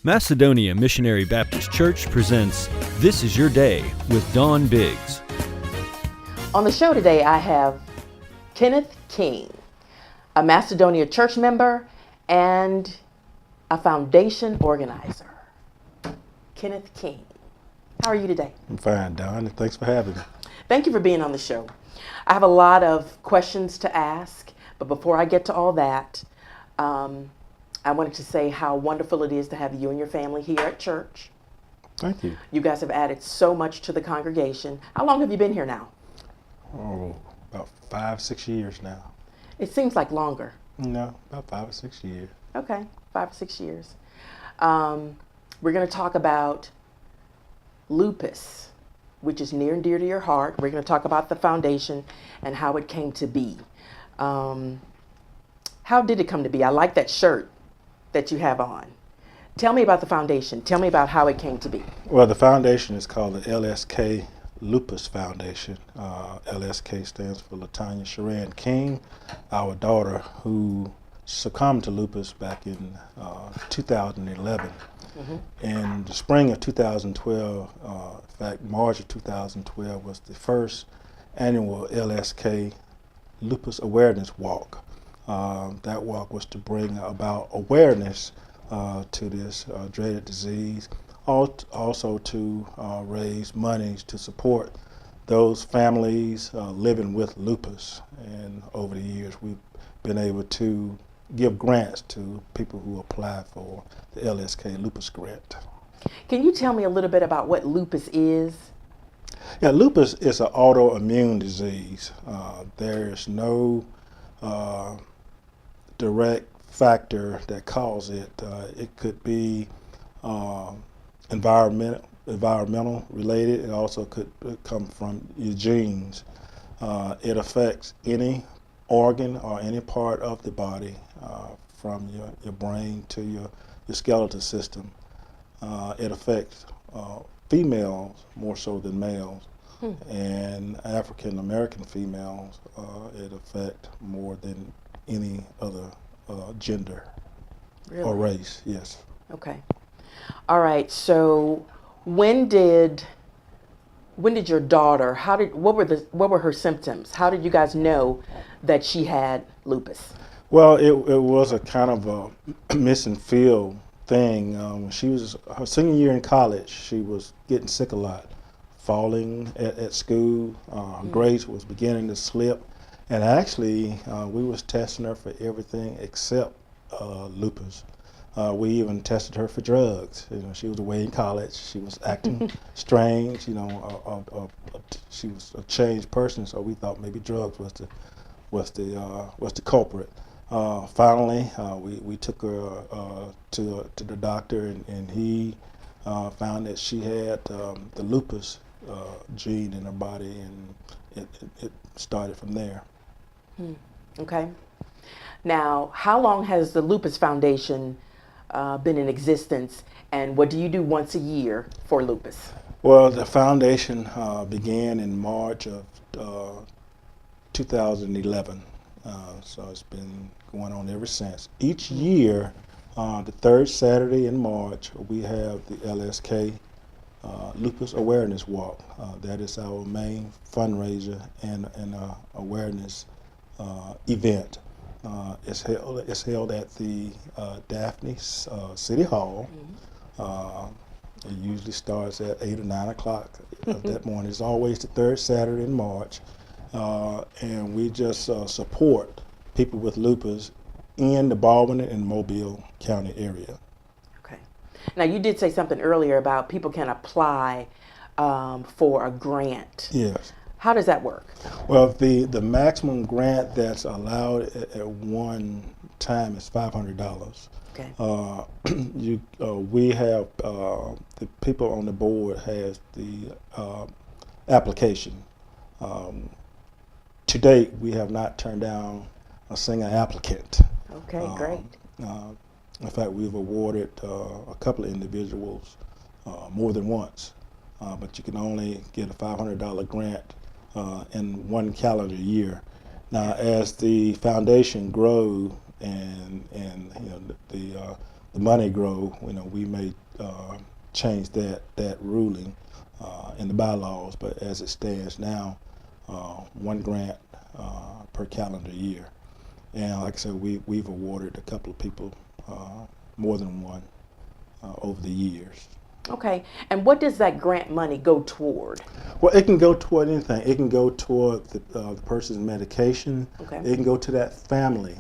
Macedonia Missionary Baptist Church presents This Is Your Day with Dawne Biggs. On the show today, I have Kenneth King, a Macedonia church member and a foundation organizer. Kenneth King, how are you today? I'm fine, Dawne. Thanks for having me. Thank you for being on the show. I have a lot of questions to ask, but before I get to all that, I wanted to say how wonderful it is to have you and your family here at church. Thank you. You guys have added so much to the congregation. How long have you been here now? Oh, about 5-6 years now. It seems like longer. No, about 5 or 6 years. Okay, 5 or 6 years. We're going to talk about lupus, which is near and dear to your heart. We're going to talk about the foundation and how it came to be. How did it come to be? I like that shirt that you have on. Tell me about the foundation. Tell me about how it came to be. Well, the foundation is called the LSK Lupus Foundation. LSK stands for Latonya King, our daughter, who succumbed to lupus back in 2011. In the spring of 2012, in fact, March of 2012 was the first annual LSK Lupus Awareness Walk. That walk was to bring about awareness to this dreaded disease, also to raise monies to support those families living with lupus. And over the years, we've been able to give grants to people who apply for the LSK Lupus Grant. Can you tell me a little bit about what lupus is? Yeah, lupus is an autoimmune disease. There is no direct factor that causes it. It could be environmental related. It also could come from your genes. It affects any organ or any part of the body, from your brain to your skeletal system. It affects females more so than males, and African American females it affects more than any other gender or race. Yes. Okay. All right. So when did your daughter, what were her symptoms? How did you guys know that she had lupus? Well, it was a kind of a miss and feel thing. She was her senior year in college. She was getting sick a lot, falling at school. Her grades was beginning to slip, and actually we was testing her for everything except lupus. We even tested her for drugs. You know, she was away in college. She was acting strange. You know, she was a changed person. So we thought maybe drugs was the culprit. Finally, we took her to the doctor, and he found that she had the lupus gene in her body, and it started from there. Okay. Now, how long has the Lupus Foundation been in existence, and what do you do once a year for lupus? Well, the foundation began in March of 2011, so it's been going on ever since. Each year, the third Saturday in March, we have the LSK Lupus Awareness Walk. That is our main fundraiser and awareness event. It's held at the Daphne City Hall. It usually starts at 8 or 9 o'clock that morning. It's always the third Saturday in March, and we just support people with lupus in the Baldwin and Mobile County area. Okay. Now, you did say something earlier about people can apply for a grant. Yes. How does that work? Well, the maximum grant that's allowed at one time is $500. Okay. We have the people on the board has the application. To date, we have not turned down a single applicant. Okay, great. In fact, we've awarded a couple of individuals more than once, but you can only get a $500 grant in one calendar year. Now, as the foundation grows, and the money grow, we may change that ruling in the bylaws. But as it stands now, one grant per calendar year. And like I said, we've awarded a couple of people more than one over the years. Okay, and what does that grant money go toward? Well, it can go toward anything. It can go toward the person's medication. Okay. It can go to that family.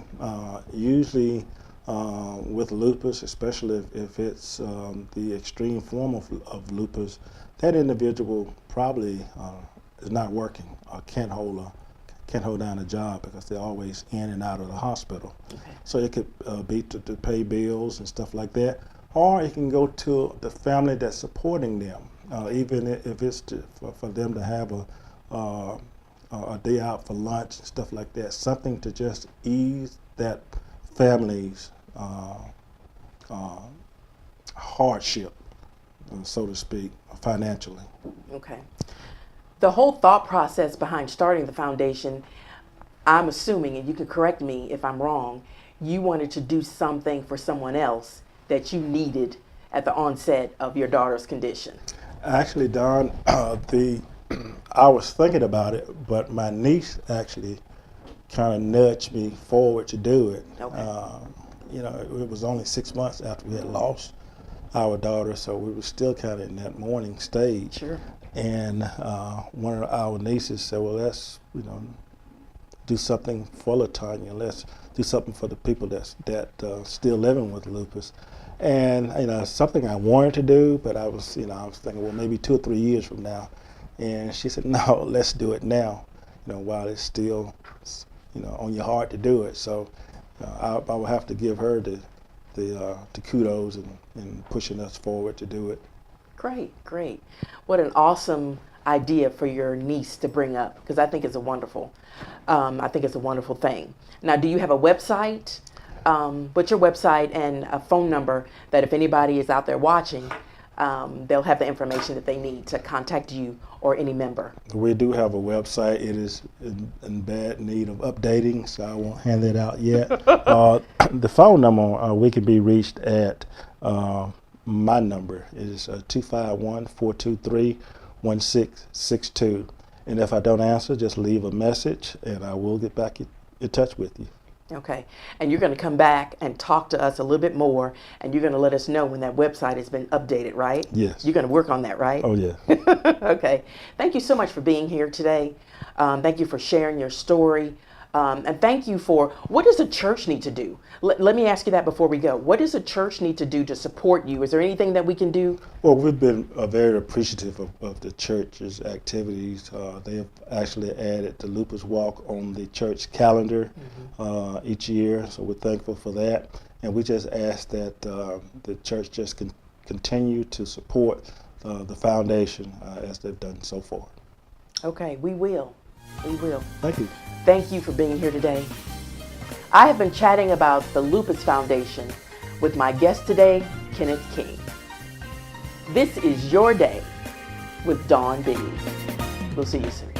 Usually with lupus, especially if it's the extreme form of lupus, that individual probably is not working or can't hold down a job because they're always in and out of the hospital. Okay. So it could be to pay bills and stuff like that. Or it can go to the family that's supporting them, even if it's for them to have a day out for lunch and stuff like that, something to just ease that family's hardship, so to speak, financially. Okay. The whole thought process behind starting the foundation, I'm assuming, and you can correct me if I'm wrong, you wanted to do something for someone else that you needed at the onset of your daughter's condition. Actually, Dawn, I was thinking about it, but my niece actually kind of nudged me forward to do it. Okay. It was only 6 months after we had lost our daughter, so we were still kind of in that mourning stage. Sure. And one of our nieces said, well, let's do something for Latonya. Let's do something for the people that still living with lupus. And something I wanted to do, but I was thinking, well, maybe 2 or 3 years from now. And she said, no, let's do it now. While it's still on your heart to do it. So I will have to give her the kudos and pushing us forward to do it. Great, great. What an awesome idea for your niece to bring up, because I think it's a wonderful thing. Now, do you have a website? What's your website and a phone number that if anybody is out there watching, they'll have the information that they need to contact you or any member? We do have a website. It is in bad need of updating, so I won't hand that out yet. The phone number, we can be reached at my number. It is 251-423-1662. And if I don't answer, just leave a message and I will get back in touch with you. Okay, and you're going to come back and talk to us a little bit more, and you're going to let us know when that website has been updated, right? Yes. You're going to work on that, right? Oh, yeah. Okay. Thank you so much for being here today. Thank you for sharing your story. And thank you for, what does a church need to do? Let me ask you that before we go. What does a church need to do to support you? Is there anything that we can do? Well, we've been very appreciative of the church's activities. They have actually added the Lupus Walk on the church calendar each year, so we're thankful for that. And we just ask that the church just continue to support the foundation as they've done so far. Okay, we will. We will. Thank you. Thank you for being here today. I have been chatting about the Lupus Foundation with my guest today, Kenneth King. This is Your Day with Dawne B. We'll see you soon.